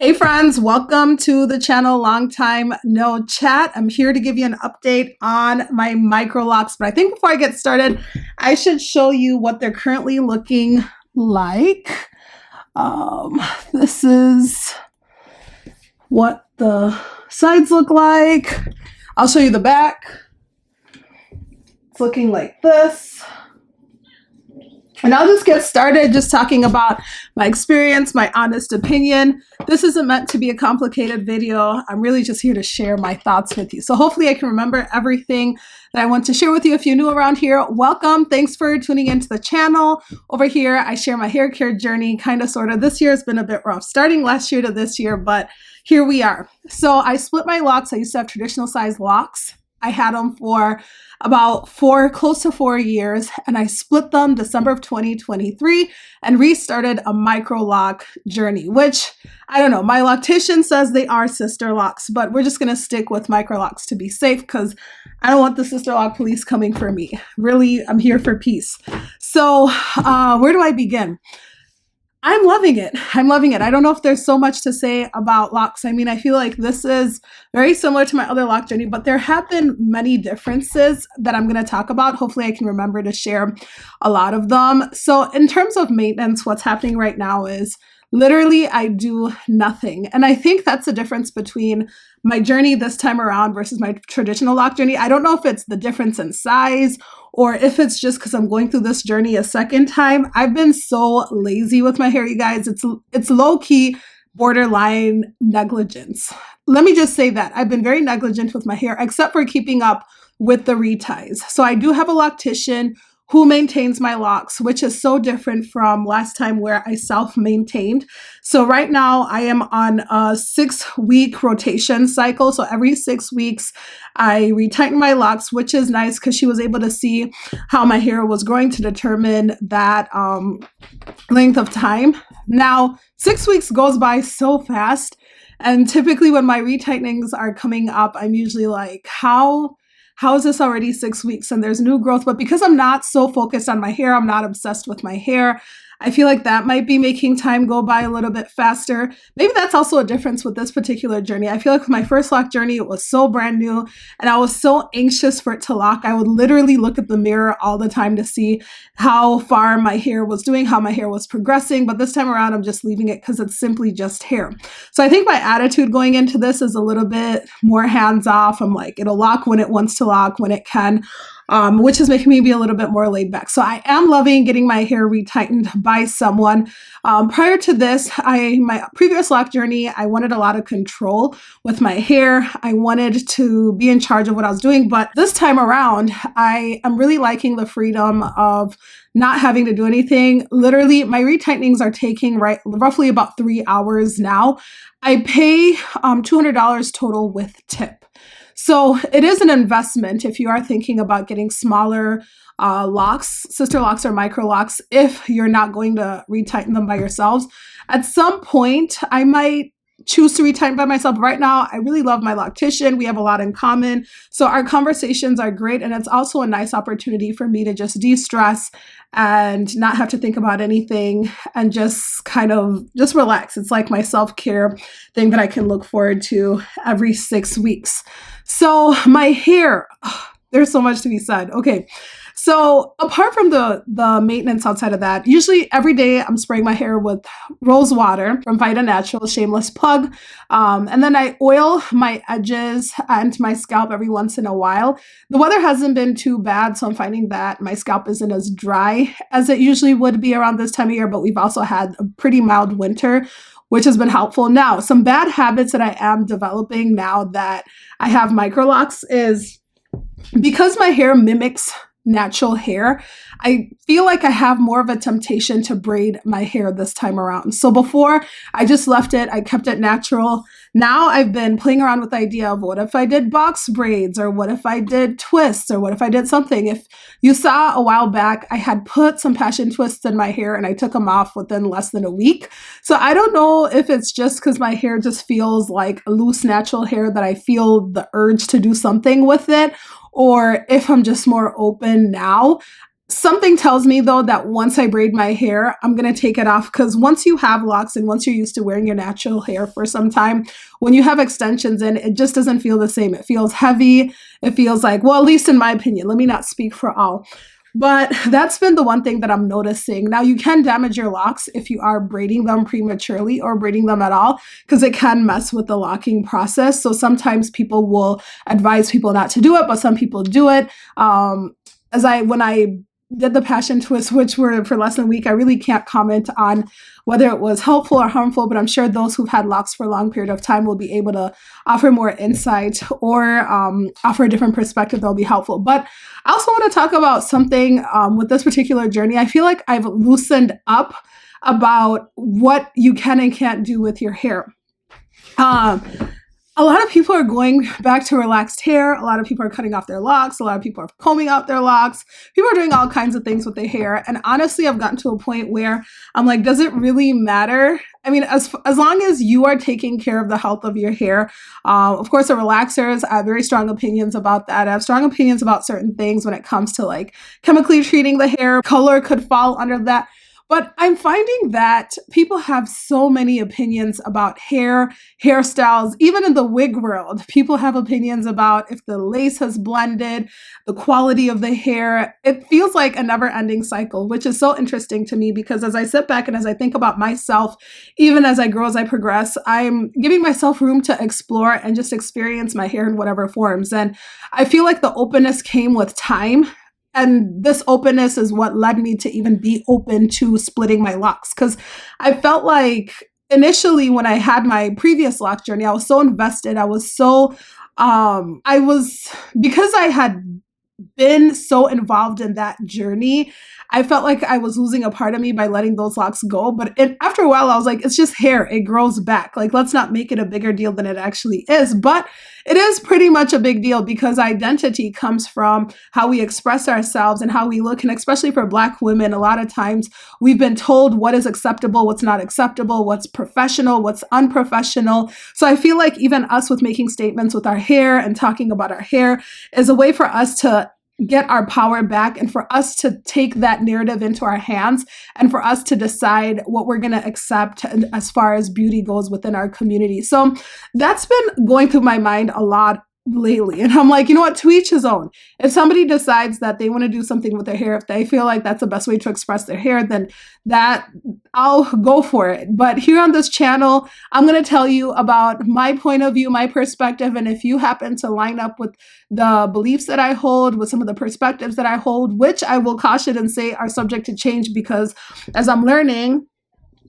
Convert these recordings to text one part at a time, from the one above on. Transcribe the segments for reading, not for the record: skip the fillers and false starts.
Hey friends, welcome to the channel. Long time no chat. I'm here to give you an update on my microlocks, but I think before I get started, I should show you what they're currently looking like. This is what the sides look like. I'll show you the back. It's looking like this. And I'll just get started just talking about my experience, my honest opinion. This isn't meant to be a complicated video. I'm really just here to share my thoughts with you. So hopefully I can remember everything that I want to share with you. If you're new around here, welcome. Thanks for tuning into the channel. Over here, I share my hair care journey, kind of, sort of. This year has been a bit rough, starting last year to this year, but here we are. So I split my locks. I used to have traditional size locks. I had them for about close to 4 years, and I split them December of 2023 and restarted a microloc journey, which I don't know. My loctician says they are sister locks, but we're just going to stick with microlocks to be safe because I don't want the sister lock police coming for me. Really, I'm here for peace. So where do I begin? I'm loving it. I'm loving it. I don't know if there's so much to say about locks. I mean, I feel like this is very similar to my other lock journey, but there have been many differences that I'm going to talk about. Hopefully I can remember to share a lot of them. So in terms of maintenance, what's happening right now is literally I do nothing. And I think that's the difference between my journey this time around versus my traditional lock journey. I don't know if it's the difference in size or if it's just because I'm going through this journey a second time. I've been so lazy with my hair, you guys. It's low-key borderline negligence. Let me just say that. I've been very negligent with my hair, except for keeping up with the reties. So I do have a loctician who maintains my locks, which is so different from last time where I self-maintained. So right now I am on a 6-week rotation cycle. So every 6 weeks I retighten my locks, which is nice because she was able to see how my hair was growing to determine that length of time. Now, 6 weeks goes by so fast. And typically when my retightenings are coming up, I'm usually like, how is this already 6 weeks and there's new growth? But because I'm not so focused on my hair, I'm not obsessed with my hair, I feel like that might be making time go by a little bit faster. Maybe that's also a difference with this particular journey. I feel like with my first lock journey, it was so brand new and I was so anxious for it to lock. I would literally look at the mirror all the time to see how far my hair was doing, how my hair was progressing. But this time around, I'm just leaving it because it's simply just hair. So I think my attitude going into this is a little bit more hands-off. I'm like, it'll lock when it wants to lock, when it can. Which is making me be a little bit more laid back. So I am loving getting my hair retightened by someone. Prior to this, my previous lock journey, I wanted a lot of control with my hair. I wanted to be in charge of what I was doing. But this time around, I am really liking the freedom of not having to do anything. Literally, my retightenings are taking roughly about 3 hours now. I pay $200 total with tip. So it is an investment if you are thinking about getting smaller locks, sister locks or micro locks, if you're not going to retighten them by yourselves. At some point, I might choose to retighten by myself. Right now, I really love my loctician. We have a lot in common. So our conversations are great. And it's also a nice opportunity for me to just de-stress and not have to think about anything and just kind of just relax. It's like my self-care thing that I can look forward to every 6 weeks. So my hair, there's so much to be said. Okay. So apart from the maintenance outside of that, usually every day I'm spraying my hair with rose water from Faida Naturals, shameless plug. And then I oil my edges and my scalp every once in a while. The weather hasn't been too bad, so I'm finding that my scalp isn't as dry as it usually would be around this time of year, but we've also had a pretty mild winter, which has been helpful. Now, some bad habits that I am developing now that I have microlocks is because my hair mimics natural hair, I feel like I have more of a temptation to braid my hair this time around. So before, I just left it, I kept it natural. Now I've been playing around with the idea of what if I did box braids, or what if I did twists, or what if I did something. If you saw a while back, I had put some passion twists in my hair and I took them off within less than a week. So I don't know if it's just because my hair just feels like loose natural hair that I feel the urge to do something with it, or if I'm just more open now. Something tells me though that once I braid my hair, I'm going to take it off, because once you have locks and once you're used to wearing your natural hair for some time, when you have extensions in, it just doesn't feel the same. It feels heavy. It feels like, well, at least in my opinion, let me not speak for all. But that's been the one thing that I'm noticing. Now, you can damage your locks if you are braiding them prematurely or braiding them at all, because it can mess with the locking process. So sometimes people will advise people not to do it, but some people do it. When I did the passion twists, which were for less than a week, I really can't comment on whether it was helpful or harmful, but I'm sure those who've had locks for a long period of time will be able to offer more insight or offer a different perspective that will be helpful. But I also want to talk about something with this particular journey. I feel like I've loosened up about what you can and can't do with your hair. A lot of people are going back to relaxed hair. A lot of people are cutting off their locks. A lot of people are combing out their locks. People are doing all kinds of things with their hair. And honestly, I've gotten to a point where I'm like, does it really matter? I mean, as long as you are taking care of the health of your hair, of course, the relaxers, I have very strong opinions about that. I have strong opinions about certain things when it comes to like chemically treating the hair. Color could fall under that. But I'm finding that people have so many opinions about hair, hairstyles, even in the wig world. People have opinions about if the lace has blended, the quality of the hair. It feels like a never-ending cycle, which is so interesting to me, because as I sit back and as I think about myself, even as I grow, as I progress, I'm giving myself room to explore and just experience my hair in whatever forms. And I feel like the openness came with time. And this openness is what led me to even be open to splitting my locks. Because I felt like initially when I had my previous lock journey, I was so invested. Because I had been so involved in that journey, I felt like I was losing a part of me by letting those locks go. But after a while, I was like, it's just hair. It grows back. Like, let's not make it a bigger deal than it actually is. But it is pretty much a big deal, because identity comes from how we express ourselves and how we look. And especially for Black women, a lot of times we've been told what is acceptable, what's not acceptable, what's professional, what's unprofessional. So I feel like even us with making statements with our hair and talking about our hair is a way for us to get our power back, and for us to take that narrative into our hands, and for us to decide what we're going to accept as far as beauty goes within our community. So that's been going through my mind a lot lately. And I'm like, you know what, to each his own. If somebody decides that they want to do something with their hair, if they feel like that's the best way to express their hair, then I'll go for it. But here on this channel, I'm going to tell you about my point of view, my perspective. And if you happen to line up with the beliefs that I hold, with some of the perspectives that I hold, which I will caution and say are subject to change, because as I'm learning,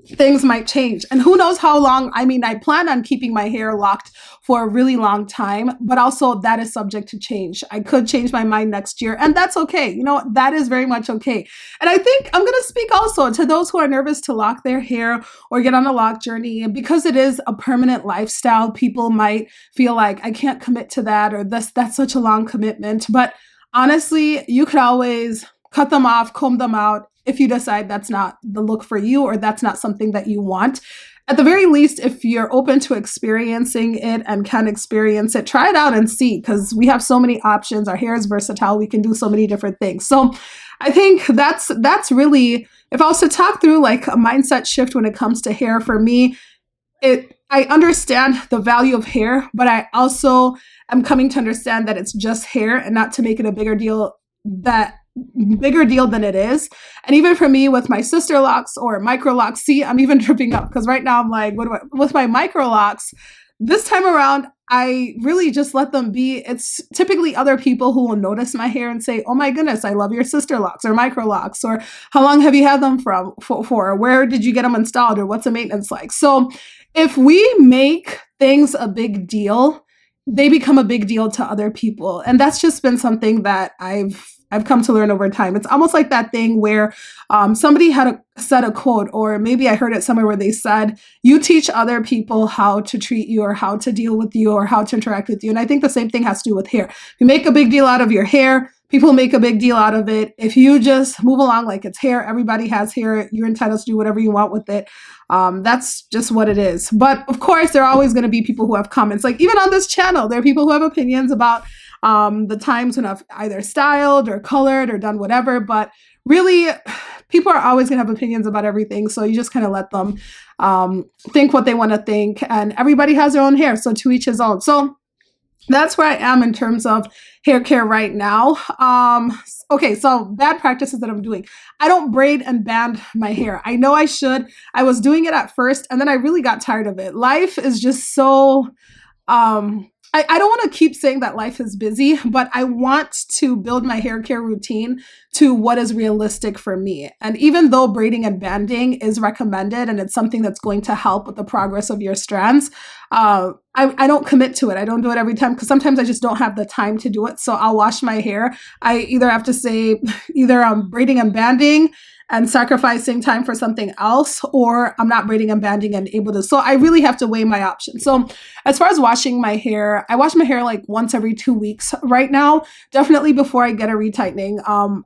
things might change. And who knows how long. I mean, I plan on keeping my hair locked for a really long time, but also that is subject to change. I could change my mind next year, and that's okay. You know, that is very much okay. And I think I'm going to speak also to those who are nervous to lock their hair or get on a lock journey. And because it is a permanent lifestyle, people might feel like I can't commit to that, or that's such a long commitment. But honestly, you could always cut them off, comb them out, if you decide that's not the look for you, or that's not something that you want. At the very least, if you're open to experiencing it and can experience it, try it out and see, because we have so many options. Our hair is versatile. We can do so many different things. So I think that's really, if I was to talk through like a mindset shift when it comes to hair, for me, I understand the value of hair, but I also am coming to understand that it's just hair, and not to make it a bigger deal than it is. And even for me with my sister locks or microlocks, see, I'm even dripping up, because right now I'm like, with my microlocks, this time around, I really just let them be. It's typically other people who will notice my hair and say, oh my goodness, I love your sister locks or microlocks, or how long have you had them for? Where did you get them installed, or what's the maintenance like? So if we make things a big deal, they become a big deal to other people. And that's just been something that I've come to learn over time. It's almost like that thing where somebody had said a quote, or maybe I heard it somewhere where they said, you teach other people how to treat you, or how to deal with you, or how to interact with you. And I think the same thing has to do with hair. If you make a big deal out of your hair, people make a big deal out of it. If you just move along like it's hair, everybody has hair, you're entitled to do whatever you want with it. That's just what it is. But of course, there are always going to be people who have comments. Like even on this channel, there are people who have opinions about the times when I've either styled or colored or done whatever. But really, people are always going to have opinions about everything. So you just kind of let them think what they want to think. And everybody has their own hair. So to each his own. So that's where I am in terms of hair care right now. Okay, so bad practices that I'm doing. I don't braid and band my hair. I know I should. I was doing it at first, and then I really got tired of it. Life is just so I don't want to keep saying that life is busy, but I want to build my hair care routine to what is realistic for me. And even though braiding and banding is recommended and it's something that's going to help with the progress of your strands, I don't commit to it. I don't do it every time because sometimes I just don't have the time to do it. So I'll wash my hair. I either have to say either I'm braiding and banding and sacrificing time for something else, or I'm not braiding and banding and able to. So I really have to weigh my options. So as far as washing my hair, I wash my hair like once every 2 weeks right now, definitely before I get a retightening.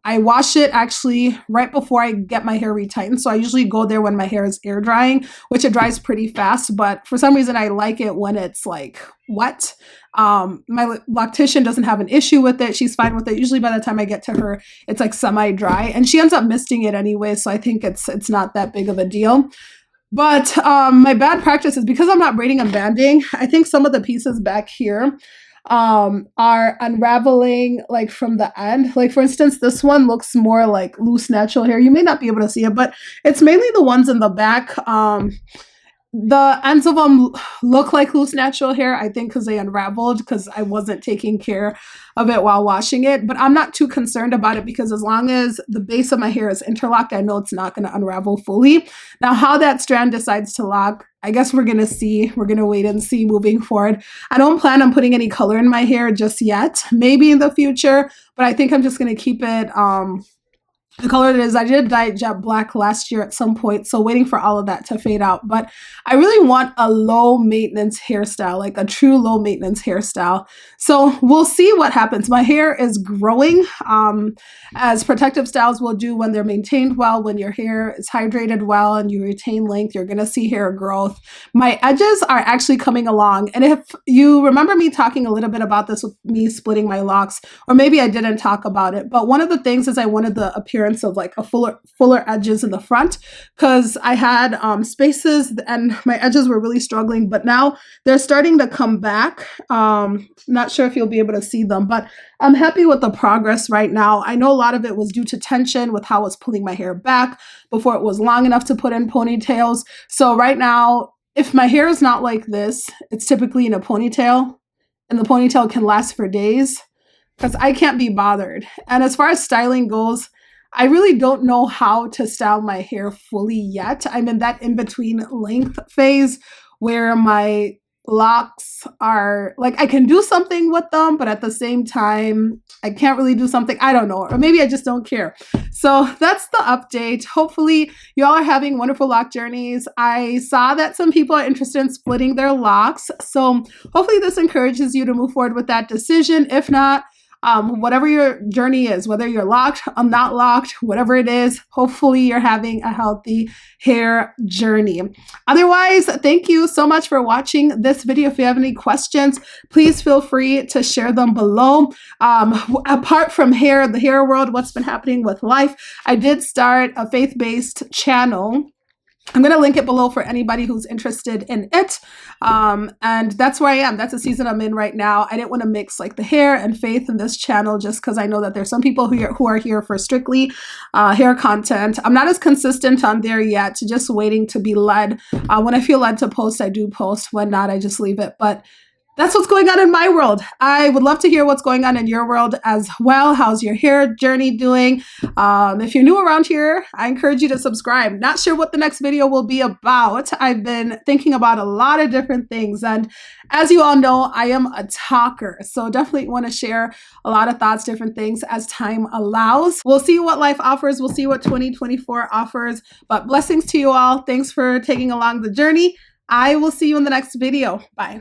I wash it actually right before I get my hair retightened. So I usually go there when my hair is air drying, which it dries pretty fast. But for some reason, I like it when it's like wet. My loctician doesn't have an issue with it. She's fine with it. Usually by the time I get to her, it's like semi-dry, and she ends up misting it anyway. So I think it's not that big of a deal. But my bad practice is because I'm not braiding and banding, I think some of the pieces back here are unraveling like from the end. Like for instance, this one looks more like loose natural hair. You may not be able to see it, but it's mainly the ones in the back. The ends of them look like loose natural hair, I think, because they unraveled because I wasn't taking care of it while washing it. But I'm not too concerned about it because as long as the base of my hair is interlocked, I know it's not going to unravel fully. Now, how that strand decides to lock, I guess we're going to see. We're going to wait and see moving forward. I don't plan on putting any color in my hair just yet. Maybe in the future, but I think I'm just going to keep it the color it is. I did dye it jet black last year at some point, so waiting for all of that to fade out. But I really want a low maintenance hairstyle, like a true low maintenance hairstyle. So we'll see what happens. My hair is growing, as protective styles will do when they're maintained well. When your hair is hydrated well and you retain length, you're going to see hair growth. My edges are actually coming along. And if you remember me talking a little bit about this with me splitting my locks, or maybe I didn't talk about it, but one of the things is I wanted the appearance of like a fuller edges in the front because I had spaces and my edges were really struggling, but now they're starting to come back. Not sure if you'll be able to see them, but I'm happy with the progress right now. I know a lot of it was due to tension with how I was pulling my hair back before it was long enough to put in ponytails. So right now, if my hair is not like this, it's typically in a ponytail, and the ponytail can last for days because I can't be bothered. And as far as styling goes, I really don't know how to style my hair fully yet. I'm in that in-between length phase where my locks are like, I can do something with them, but at the same time, I can't really do something. I don't know, or maybe I just don't care. So that's the update. Hopefully you all are having wonderful lock journeys. I saw that some people are interested in splitting their locks. So hopefully this encourages you to move forward with that decision. If not, whatever your journey is, whether you're locked, not locked, whatever it is, hopefully you're having a healthy hair journey. Otherwise, thank you so much for watching this video. If you have any questions, please feel free to share them below. Apart from hair, the hair world, what's been happening with life, I did start a faith-based channel. I'm going to link it below for anybody who's interested in it. And that's where I am. That's the season I'm in right now. I didn't want to mix like the hair and faith in this channel just because I know that there's some people who are here for strictly hair content. I'm not as consistent on there yet, just waiting to be led. When I feel led to post, I do post. When not, I just leave it. But that's what's going on in my world. I would love to hear what's going on in your world as well. How's your hair journey doing? If you're new around here, I encourage you to subscribe. Not sure what the next video will be about. I've been thinking about a lot of different things. And as you all know, I am a talker. So definitely want to share a lot of thoughts, different things as time allows. We'll see what life offers. We'll see what 2024 offers. But blessings to you all. Thanks for taking along the journey. I will see you in the next video. Bye.